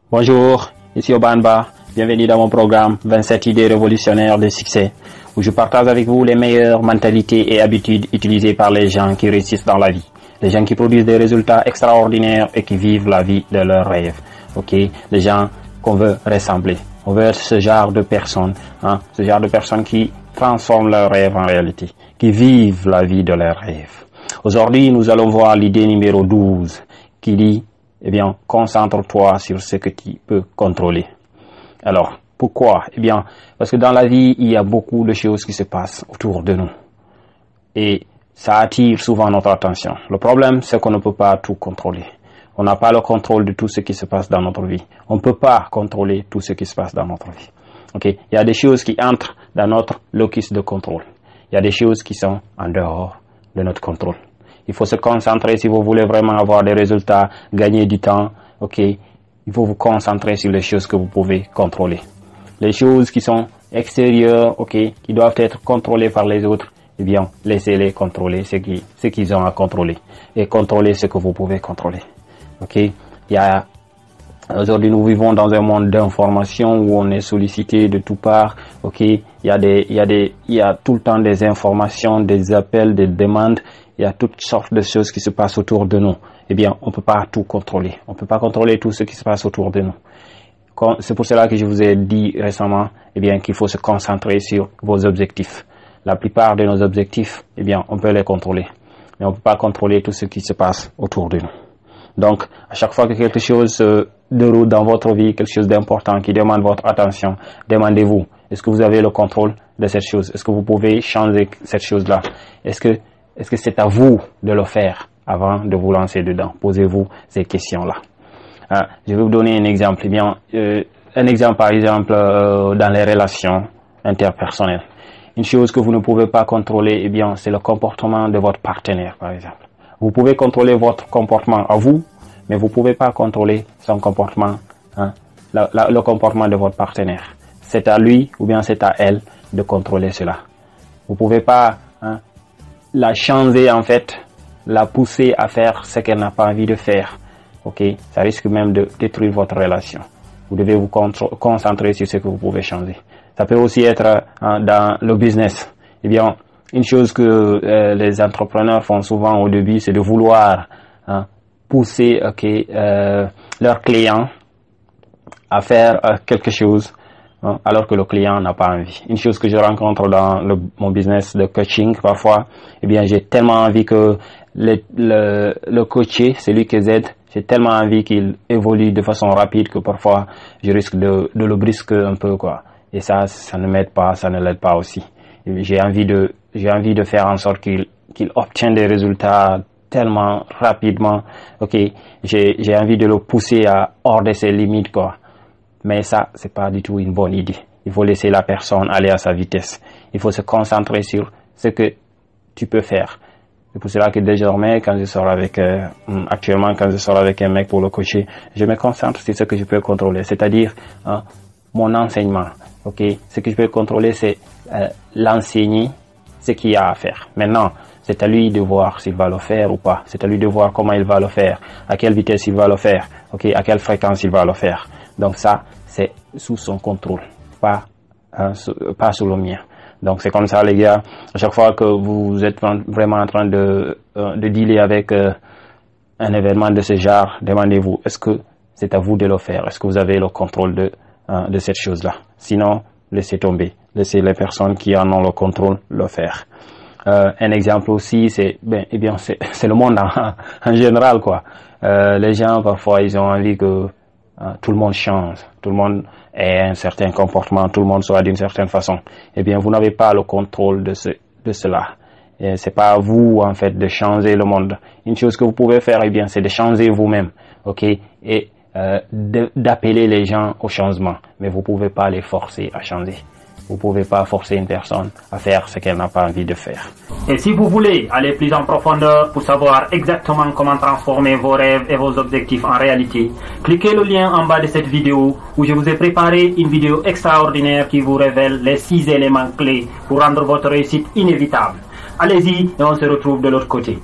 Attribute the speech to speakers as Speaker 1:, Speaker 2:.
Speaker 1: Bonjour, ici Obanba, bienvenue dans mon programme 27 idées révolutionnaires de succès, où je partage avec vous les meilleures mentalités et habitudes utilisées par les gens qui réussissent dans la vie. Les gens qui produisent des résultats extraordinaires et qui vivent la vie de leurs rêves. Ok, les gens qu'on veut ressembler. On veut être ce genre de personnes, ce genre de personnes qui transforment leurs rêves en réalité, qui vivent la vie de leurs rêves. Aujourd'hui, nous allons voir l'idée numéro 12 qui dit, eh bien, concentre-toi sur ce que tu peux contrôler. Alors, pourquoi? Eh bien, parce que dans la vie, il y a beaucoup de choses qui se passent autour de nous. Et ça attire souvent notre attention. Le problème, c'est qu'on ne peut pas tout contrôler. On n'a pas le contrôle de tout ce qui se passe dans notre vie. On ne peut pas contrôler tout ce qui se passe dans notre vie. Ok? Il y a des choses qui entrent dans notre locus de contrôle. Il y a des choses qui sont en dehors de notre contrôle. Il faut se concentrer si vous voulez vraiment avoir des résultats, gagner du temps. Ok? Il faut vous concentrer sur les choses que vous pouvez contrôler. Les choses qui sont extérieures, ok, qui doivent être contrôlées par les autres, eh bien, laissez-les contrôler ce qu'ils ont à contrôler. Et contrôler ce que vous pouvez contrôler. Ok? Aujourd'hui, nous vivons dans un monde d'information où on est sollicité de toutes parts. Ok? Il y a tout le temps des informations, des appels, des demandes. Il y a toutes sortes de choses qui se passent autour de nous. Eh bien, on peut pas tout contrôler. On peut pas contrôler tout ce qui se passe autour de nous. C'est pour cela que je vous ai dit récemment, eh bien, qu'il faut se concentrer sur vos objectifs. La plupart de nos objectifs, eh bien, on peut les contrôler. Mais on peut pas contrôler tout ce qui se passe autour de nous. Donc, à chaque fois que quelque chose se déroule dans votre vie, quelque chose d'important qui demande votre attention, demandez-vous, est-ce que vous avez le contrôle de cette chose? Est-ce que vous pouvez changer cette chose-là? Est-ce que c'est à vous de le faire avant de vous lancer dedans? Posez-vous ces questions-là. Je vais vous donner un exemple. Eh bien, un exemple, par exemple, dans les relations interpersonnelles. Une chose que vous ne pouvez pas contrôler, eh bien, c'est le comportement de votre partenaire, par exemple. Vous pouvez contrôler votre comportement à vous, mais vous ne pouvez pas contrôler son comportement, le comportement de votre partenaire. C'est à lui ou bien c'est à elle de contrôler cela. Vous ne pouvez pas la changer, en fait, la pousser à faire ce qu'elle n'a pas envie de faire. Ok? Ça risque même de détruire votre relation. Vous devez vous concentrer sur ce que vous pouvez changer. Ça peut aussi être dans le business. Eh bien, une chose que les entrepreneurs font souvent au début, c'est de vouloir pousser leurs clients à faire quelque chose, alors que le client n'a pas envie. Une chose que je rencontre dans mon business de coaching parfois, eh bien, j'ai tellement envie que le coaché, celui que j'aide, j'ai tellement envie qu'il évolue de façon rapide que parfois je risque de le brusquer un peu, quoi. Et ça ne m'aide pas, ça ne l'aide pas aussi. J'ai envie de faire en sorte qu'il obtienne des résultats tellement rapidement. Ok, j'ai envie de le pousser hors de ses limites, quoi. Mais ça, c'est pas du tout une bonne idée. Il faut laisser la personne aller à sa vitesse. Il faut se concentrer sur ce que tu peux faire. C'est pour cela que désormais, quand je sors avec un mec pour le coacher, je me concentre sur ce que je peux contrôler. C'est-à-dire, mon enseignement. Ok, ce que je peux contrôler, c'est l'enseigner ce qu'il y a à faire. Maintenant, c'est à lui de voir s'il va le faire ou pas. C'est à lui de voir comment il va le faire, à quelle vitesse il va le faire, ok, à quelle fréquence il va le faire. Donc ça, c'est sous son contrôle, pas sous le mien. Donc c'est comme ça, les gars. À chaque fois que vous êtes vraiment en train de dealer avec un événement de ce genre, demandez-vous, est-ce que c'est à vous de le faire? Est-ce que vous avez le contrôle de cette chose-là? Sinon, laissez tomber. Laissez les personnes qui en ont le contrôle le faire. Un exemple aussi, c'est le monde en général, quoi. Les gens, parfois, ils ont envie que tout le monde change, tout le monde ait un certain comportement, tout le monde soit d'une certaine façon. Eh bien, vous n'avez pas le contrôle de cela. Et c'est pas à vous, en fait, de changer le monde. Une chose que vous pouvez faire, eh bien, c'est de changer vous-même, ok, et d'appeler les gens au changement. Mais vous pouvez pas les forcer à changer. Vous pouvez pas forcer une personne à faire ce qu'elle n'a pas envie de faire.
Speaker 2: Et si vous voulez aller plus en profondeur pour savoir exactement comment transformer vos rêves et vos objectifs en réalité, cliquez le lien en bas de cette vidéo où je vous ai préparé une vidéo extraordinaire qui vous révèle les 6 éléments clés pour rendre votre réussite inévitable. Allez-y et on se retrouve de l'autre côté.